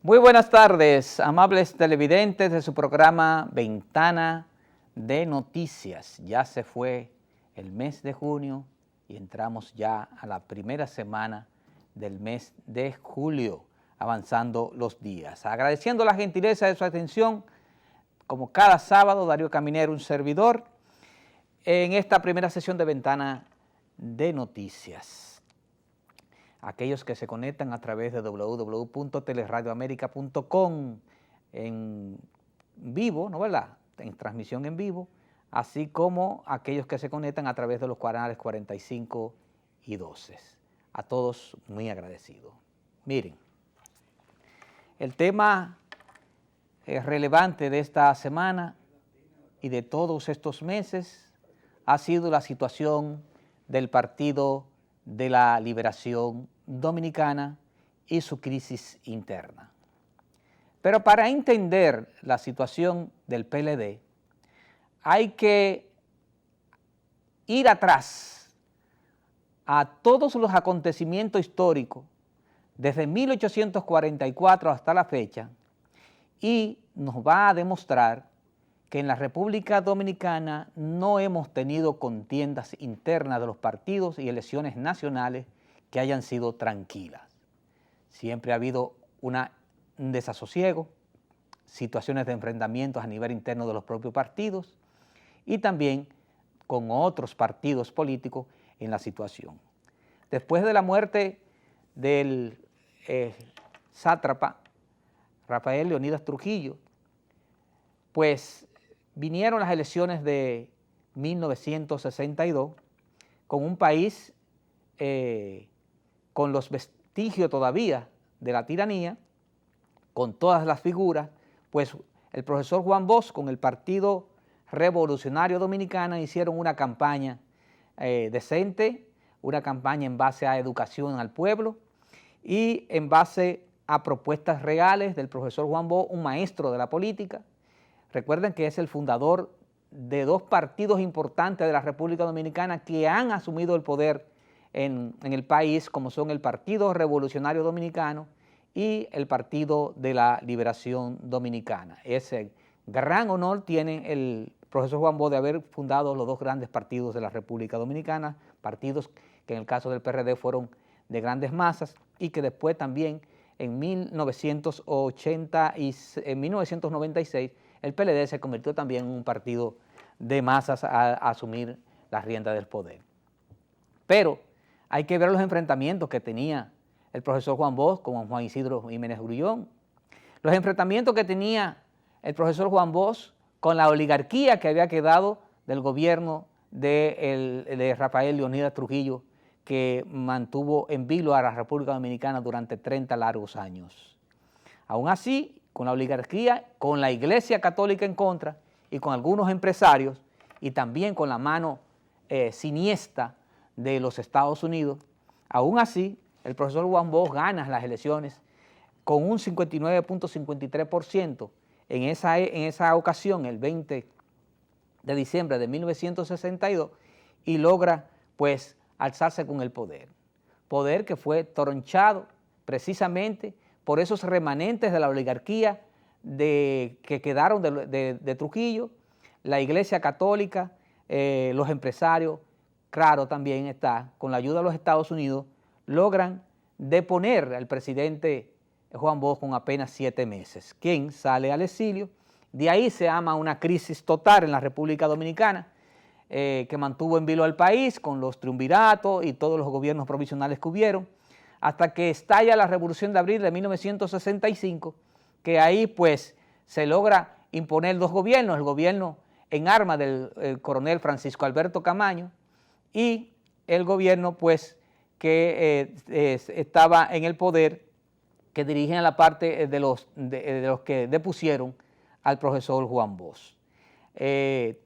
Muy buenas tardes, amables televidentes de su programa Ventana de Noticias. Ya se fue el mes de junio y entramos ya a la primera semana del mes de julio, avanzando los días. Agradeciendo la gentileza de su atención, como cada sábado, Darío Caminero, un servidor, en esta primera sesión de Ventana de Noticias. Aquellos que se conectan a través de www.teleradioamerica.com en vivo, ¿no verdad?, en transmisión en vivo, así como aquellos que se conectan a través de los canales 45 y 12. A todos muy agradecido. Miren, el tema relevante de esta semana y de todos estos meses ha sido la situación del Partido de la Liberación Dominicana y su crisis interna. Pero para entender la situación del PLD hay que ir atrás a todos los acontecimientos históricos desde 1844 hasta la fecha y nos va a demostrar que en la República Dominicana no hemos tenido contiendas internas de los partidos y elecciones nacionales que hayan sido tranquilas. Siempre ha habido un desasosiego, situaciones de enfrentamientos a nivel interno de los propios partidos y también con otros partidos políticos en la situación. Después de la muerte del sátrapa Rafael Leónidas Trujillo, pues vinieron las elecciones de 1962 con un país con los vestigios todavía de la tiranía, con todas las figuras, pues el profesor Juan Bosch con el Partido Revolucionario Dominicano hicieron una campaña decente, una campaña en base a educación al pueblo y en base a propuestas reales del profesor Juan Bosch, un maestro de la política. Recuerden que es el fundador de dos partidos importantes de la República Dominicana que han asumido el poder en el país, como son el Partido Revolucionario Dominicano y el Partido de la Liberación Dominicana. Ese gran honor tiene el profesor Juan Bosch de haber fundado los dos grandes partidos de la República Dominicana, partidos que en el caso del PRD fueron de grandes masas y que después también en 1996 el PLD se convirtió también en un partido de masas a asumir la rienda del poder. Pero hay que ver los enfrentamientos que tenía el profesor Juan Bosch con Juan Isidro Jiménez Grullón, los enfrentamientos que tenía el profesor Juan Bosch con la oligarquía que había quedado del gobierno de Rafael Leónidas Trujillo, que mantuvo en vilo a la República Dominicana durante 30 largos años. Aún así, con la oligarquía, con la Iglesia Católica en contra y con algunos empresarios y también con la mano siniestra de los Estados Unidos, aún así el profesor Juan Bosch gana las elecciones con un 59.53% en esa ocasión, el 20 de diciembre de 1962, y logra pues alzarse con el poder que fue tronchado precisamente por esos remanentes de la oligarquía que quedaron de Trujillo, la Iglesia Católica, los empresarios, claro, también está, con la ayuda de los Estados Unidos, logran deponer al presidente Juan Bosch con apenas 7 meses, quien sale al exilio. De ahí se ama una crisis total en la República Dominicana, que mantuvo en vilo al país con los triunviratos y todos los gobiernos provisionales que hubieron, hasta que estalla la Revolución de Abril de 1965, que ahí pues se logra imponer dos gobiernos, el gobierno en armas del coronel Francisco Alberto Camaño y el gobierno pues que estaba en el poder, que dirigen a la parte de los que depusieron al profesor Juan Bosch.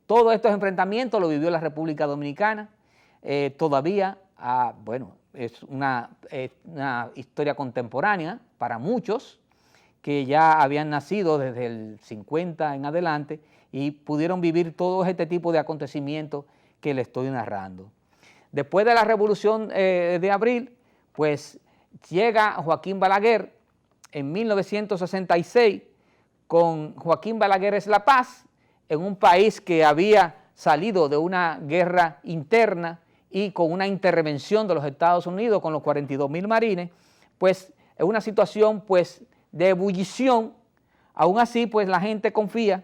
Todos estos enfrentamientos lo vivió la República Dominicana, todavía, bueno, es una historia contemporánea para muchos que ya habían nacido desde el 50 en adelante y pudieron vivir todo este tipo de acontecimientos que le estoy narrando. Después de la Revolución de Abril, pues llega Joaquín Balaguer en 1966 con Joaquín Balaguer es La Paz, en un país que había salido de una guerra interna y con una intervención de los Estados Unidos con los 42.000 marines, pues es una situación pues de ebullición. Aún así pues la gente confía,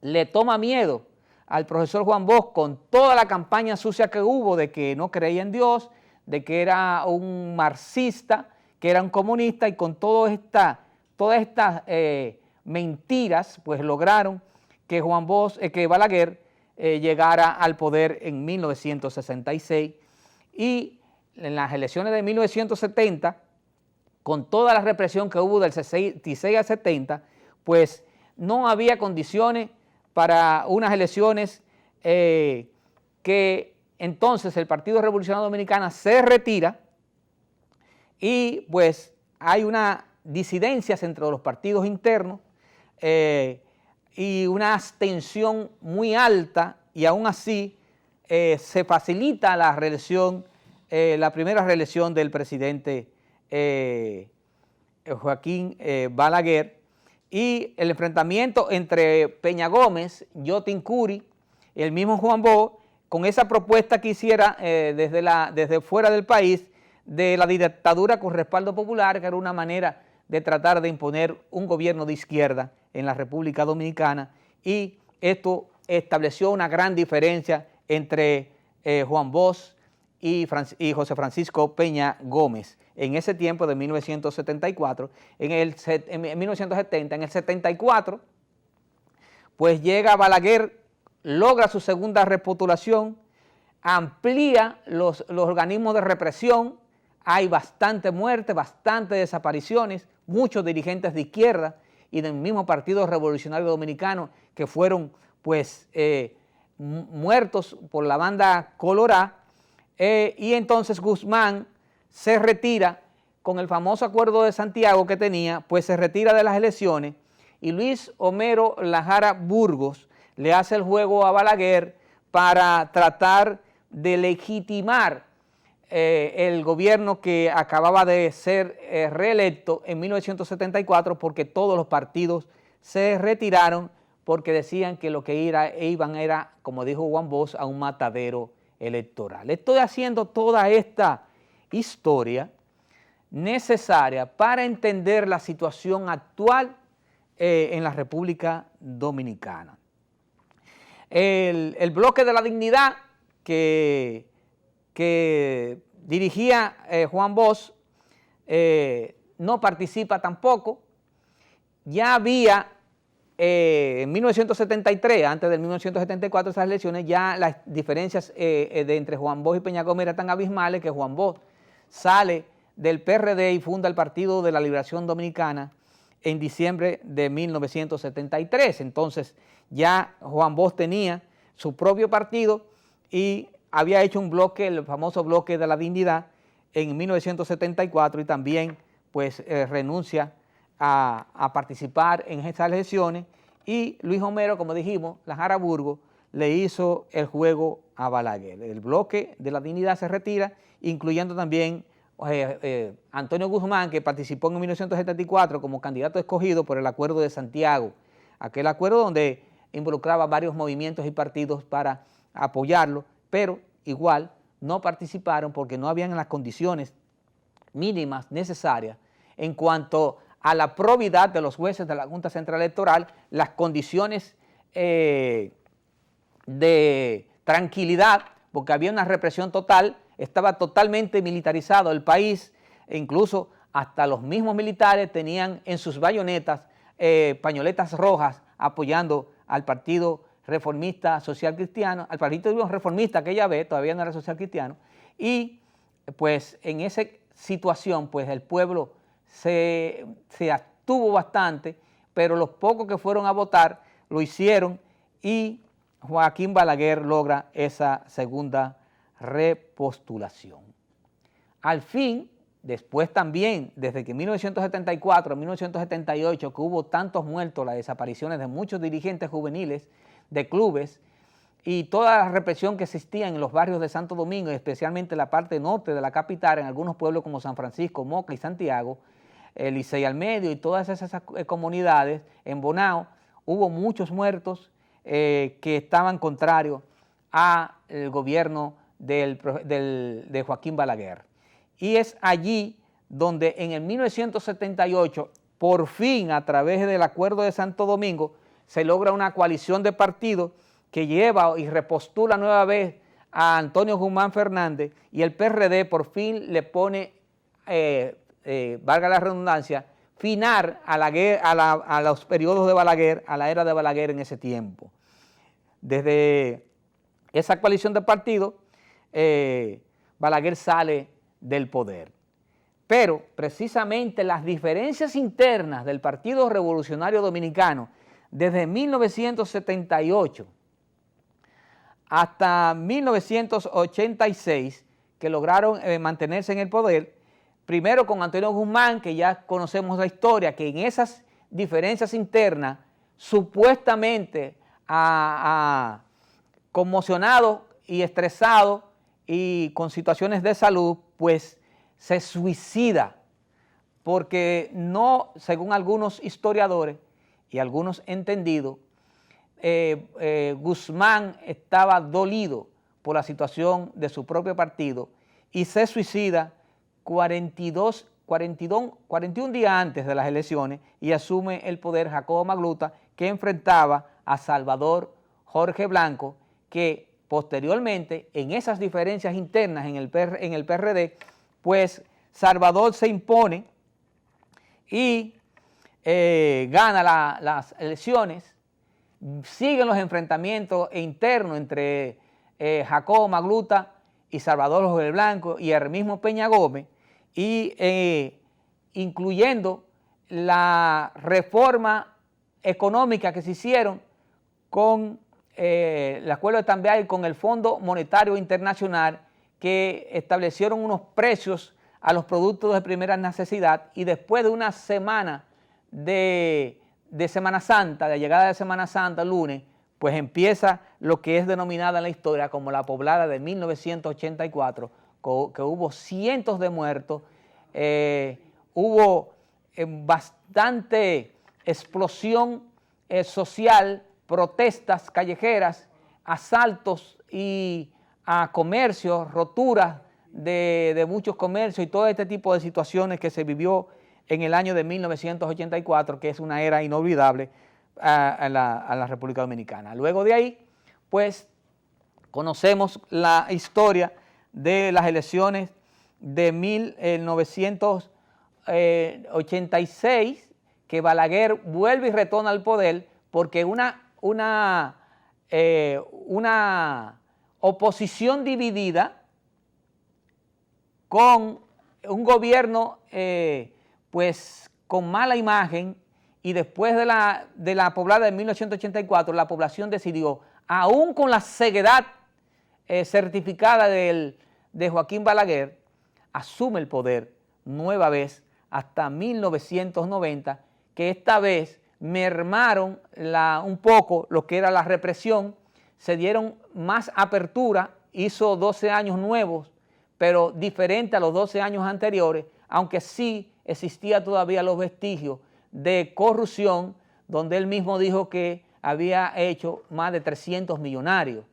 le toma miedo al profesor Juan Bosch con toda la campaña sucia que hubo de que no creía en Dios, de que era un marxista, que era un comunista, y con todas estas mentiras pues lograron que que Balaguer llegara al poder en 1966, y en las elecciones de 1970, con toda la represión que hubo del 66 al 70, pues no había condiciones para unas elecciones que entonces el Partido Revolucionario Dominicano se retira, y pues hay una disidencias entre los partidos internos y una abstención muy alta, y aún así se facilita la reelección, la primera reelección del presidente Joaquín Balaguer, y el enfrentamiento entre Peña Gómez, Yotin Curi y el mismo Juan Bosch, con esa propuesta que hiciera desde fuera del país de la dictadura con respaldo popular, que era una manera de tratar de imponer un gobierno de izquierda en la República Dominicana, y esto estableció una gran diferencia entre Juan Bosch y José Francisco Peña Gómez en ese tiempo de 1974, en 1970, en el 74, pues llega Balaguer, logra su segunda repostulación, amplía los organismos de represión, hay bastante muerte, bastantes desapariciones, muchos dirigentes de izquierda y del mismo Partido Revolucionario Dominicano que fueron pues muertos por la banda colorá, y entonces Guzmán se retira con el famoso acuerdo de Santiago que tenía, pues se retira de las elecciones, y Luis Homero Lajara Burgos le hace el juego a Balaguer para tratar de legitimar el gobierno que acababa de ser reelecto en 1974, porque todos los partidos se retiraron porque decían que lo que iban era, como dijo Juan Bosch, a un matadero electoral. Estoy haciendo toda esta historia necesaria para entender la situación actual en la República Dominicana. El bloque de la dignidad que dirigía Juan Bosch no participa tampoco. Ya había en 1973, antes del 1974, esas elecciones, ya las diferencias entre Juan Bosch y Peña Gómez eran tan abismales que Juan Bosch sale del PRD y funda el Partido de la Liberación Dominicana en diciembre de 1973. Entonces ya Juan Bosch tenía su propio partido y había hecho un bloque, el famoso bloque de la dignidad, en 1974, y también pues renuncia a participar en estas elecciones, y Luis Homero, como dijimos, Lajara Burgos, le hizo el juego a Balaguer. El bloque de la dignidad se retira, incluyendo también Antonio Guzmán, que participó en 1974 como candidato escogido por el Acuerdo de Santiago, aquel acuerdo donde involucraba varios movimientos y partidos para apoyarlo, pero igual no participaron porque no habían las condiciones mínimas necesarias en cuanto a la probidad de los jueces de la Junta Central Electoral, las condiciones de tranquilidad, porque había una represión total, estaba totalmente militarizado el país, e incluso hasta los mismos militares tenían en sus bayonetas pañoletas rojas apoyando al Partido Reformista Social Cristiano, al Partido Reformista aquella vez, todavía no era social cristiano, y pues en esa situación pues el pueblo se abstuvo bastante, pero los pocos que fueron a votar lo hicieron, y Joaquín Balaguer logra esa segunda repostulación. Al fin, después también, desde que 1974 a 1978, que hubo tantos muertos, las desapariciones de muchos dirigentes juveniles de clubes y toda la represión que existía en los barrios de Santo Domingo, especialmente en la parte norte de la capital, en algunos pueblos como San Francisco, Moca y Santiago, Licey al Medio y todas esas comunidades, en Bonao, hubo muchos muertos que estaban contrarios al gobierno de Joaquín Balaguer. Y es allí donde en el 1978, por fin, a través del Acuerdo de Santo Domingo, se logra una coalición de partidos que lleva y repostula nueva vez a Antonio Guzmán Fernández, y el PRD por fin le pone, valga la redundancia, final a los periodos de Balaguer, a la era de Balaguer en ese tiempo. Desde esa coalición de partidos, Balaguer sale del poder. Pero precisamente las diferencias internas del Partido Revolucionario Dominicano desde 1978 hasta 1986, que lograron mantenerse en el poder, primero con Antonio Guzmán, que ya conocemos la historia, que en esas diferencias internas, supuestamente conmocionado y estresado y con situaciones de salud, pues se suicida, porque no, según algunos historiadores y algunos entendidos, Guzmán estaba dolido por la situación de su propio partido y se suicida 41 días antes de las elecciones, y asume el poder Jacobo Magluta, que enfrentaba a Salvador Jorge Blanco, que posteriormente en esas diferencias internas en el PRD, pues Salvador se impone y gana las elecciones. Siguen los enfrentamientos internos entre Jacobo Magluta y Salvador Jorge Blanco y el mismo Peña Gómez, y incluyendo la reforma económica que se hicieron con el acuerdo de Tambay, con el Fondo Monetario Internacional, que establecieron unos precios a los productos de primera necesidad, y después de una semana de Semana Santa, de llegada de Semana Santa, lunes, pues empieza lo que es denominada en la historia como la poblada de 1984, que hubo cientos de muertos, hubo bastante explosión social, protestas callejeras, asaltos y a comercios, roturas de muchos comercios y todo este tipo de situaciones que se vivió en el año de 1984, que es una era inolvidable a la República Dominicana. Luego de ahí, pues, conocemos la historia de las elecciones de 1986, que Balaguer vuelve y retorna al poder porque una oposición dividida con un gobierno pues con mala imagen, y después de la poblada de 1984, la población decidió, aún con la ceguedad certificada de Joaquín Balaguer, asume el poder nueva vez hasta 1990, que esta vez mermaron un poco lo que era la represión, se dieron más apertura, hizo 12 años nuevos, pero diferente a los 12 años anteriores, aunque sí existía todavía los vestigios de corrupción, donde él mismo dijo que había hecho más de 300 millonarios,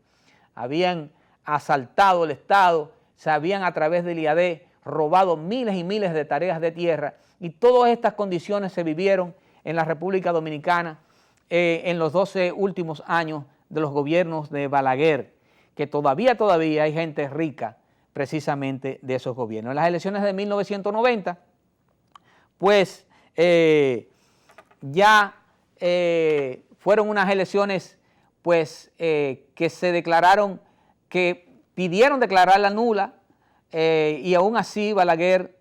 habían asaltado el Estado, se habían a través del IAD robado miles y miles de tareas de tierra, y todas estas condiciones se vivieron en la República Dominicana en los 12 últimos años de los gobiernos de Balaguer, que todavía hay gente rica precisamente de esos gobiernos. En las elecciones de 1990, pues ya fueron unas elecciones pues que se declararon, que pidieron declararla nula, y aún así Balaguer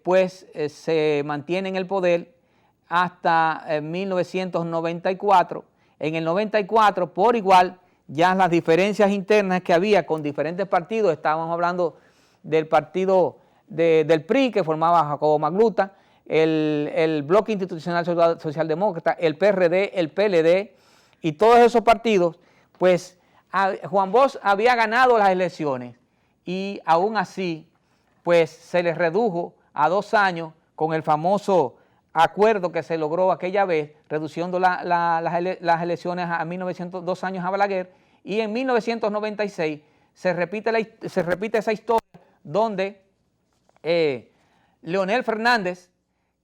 pues se mantiene en el poder hasta 1994. En el 94, por igual, ya las diferencias internas que había con diferentes partidos, estábamos hablando del partido del PRI, que formaba Jacobo Magluta, el Bloque Institucional Socialdemócrata, el PRD, el PLD y todos esos partidos, pues Juan Bosch había ganado las elecciones, y aún así pues se les redujo a 2 años con el famoso acuerdo que se logró aquella vez, reduciendo las elecciones a 2 años a Balaguer, y en 1996 se repite esa historia donde Leonel Fernández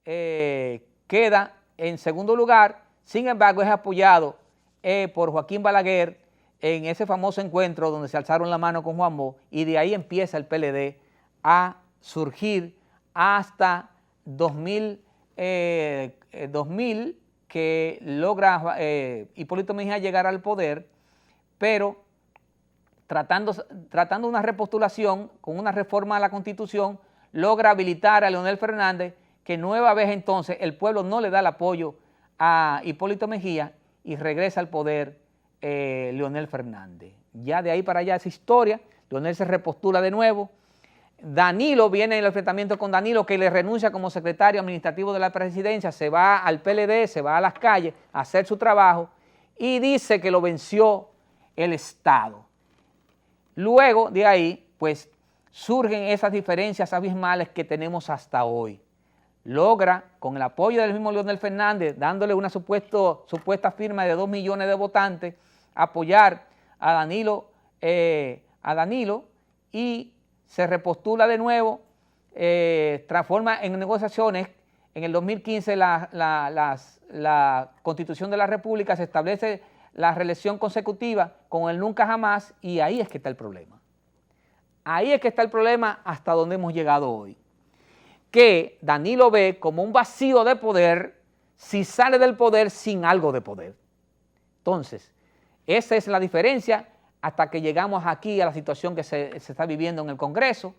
queda en segundo lugar, sin embargo es apoyado por Joaquín Balaguer en ese famoso encuentro donde se alzaron la mano con Juan Bosch, y de ahí empieza el PLD a surgir hasta 2000, que logra Hipólito Mejía llegar al poder, pero tratando una repostulación con una reforma a la Constitución, logra habilitar a Leonel Fernández, que nueva vez entonces el pueblo no le da el apoyo a Hipólito Mejía y regresa al poder Leonel Fernández. Ya de ahí para allá esa historia, Leonel se repostula de nuevo, Danilo viene en el enfrentamiento con Danilo, que le renuncia como secretario administrativo de la presidencia, se va al PLD, se va a las calles a hacer su trabajo y dice que lo venció el Estado. Luego de ahí, pues, surgen esas diferencias abismales que tenemos hasta hoy. Logra, con el apoyo del mismo Leonel Fernández, dándole una supuesta firma de 2 millones de votantes, apoyar a Danilo y se repostula de nuevo, transforma en negociaciones. En el 2015 la Constitución de la República se establece la reelección consecutiva con el nunca jamás, y ahí es que está el problema. Ahí es que está el problema hasta donde hemos llegado hoy, que Danilo ve como un vacío de poder si sale del poder sin algo de poder. Entonces, esa es la diferencia hasta que llegamos aquí a la situación que se está viviendo en el Congreso,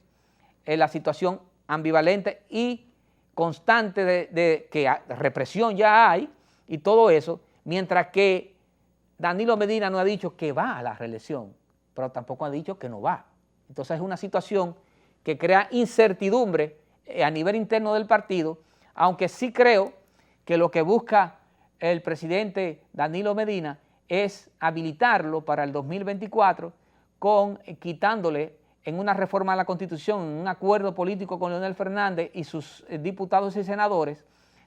la situación ambivalente y constante de que represión ya hay y todo eso, mientras que Danilo Medina no ha dicho que va a la reelección, pero tampoco ha dicho que no va. Entonces es una situación que crea incertidumbre a nivel interno del partido, aunque sí creo que lo que busca el presidente Danilo Medina es habilitarlo para el 2024 quitándole en una reforma a la Constitución, en un acuerdo político con Leonel Fernández y sus diputados y senadores,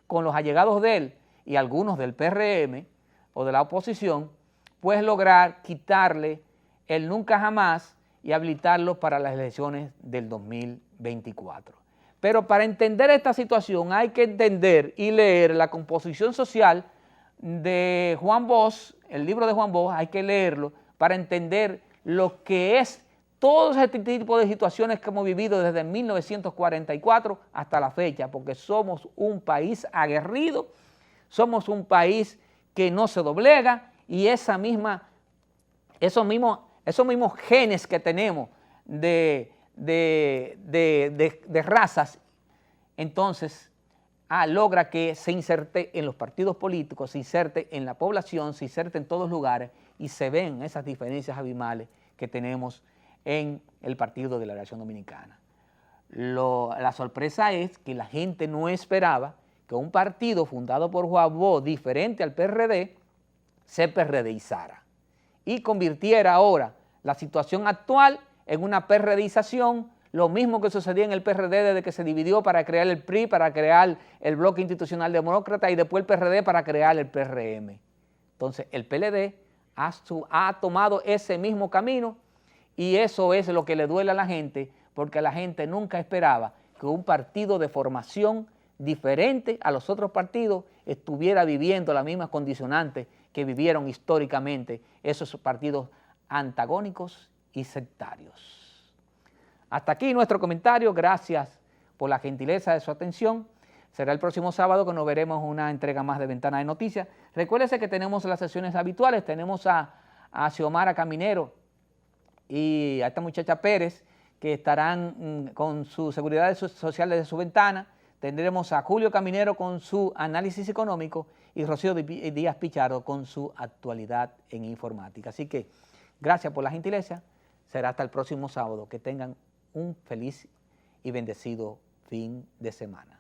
con los allegados de él y algunos del PRM o de la oposición, pues lograr quitarle el nunca jamás y habilitarlo para las elecciones del 2024. Pero para entender esta situación hay que entender y leer la composición social de Juan Bosch, el libro de Juan Bosch, hay que leerlo para entender lo que es todo este tipo de situaciones que hemos vivido desde 1944 hasta la fecha, porque somos un país aguerrido, somos un país que no se doblega, y esos mismos genes que tenemos de razas, entonces logra que se inserte en los partidos políticos, se inserte en la población, se inserte en todos los lugares, y se ven esas diferencias abismales que tenemos en el Partido de la Liberación Dominicana. La sorpresa es que la gente no esperaba que un partido fundado por Juan Bosch, diferente al PRD, se PRDizara y convirtiera ahora la situación actual en una PRDización, lo mismo que sucedía en el PRD desde que se dividió para crear el PRI, para crear el Bloque Institucional Demócrata, y después el PRD para crear el PRM. Entonces el PLD ha tomado ese mismo camino, y eso es lo que le duele a la gente, porque la gente nunca esperaba que un partido de formación diferente a los otros partidos estuviera viviendo las mismas condicionantes que vivieron históricamente esos partidos antagónicos y sectarios. Hasta aquí nuestro comentario, gracias por la gentileza de su atención. Será el próximo sábado que nos veremos una entrega más de Ventana de Noticias. Recuérdese que tenemos las sesiones habituales, tenemos a Xiomara Caminero y a esta muchacha Pérez, que estarán con su seguridad social desde su ventana. Tendremos a Julio Caminero con su análisis económico y Rocío Díaz Pichardo con su actualidad en informática. Así que gracias por la gentileza. Será hasta el próximo sábado. Que tengan un feliz y bendecido fin de semana.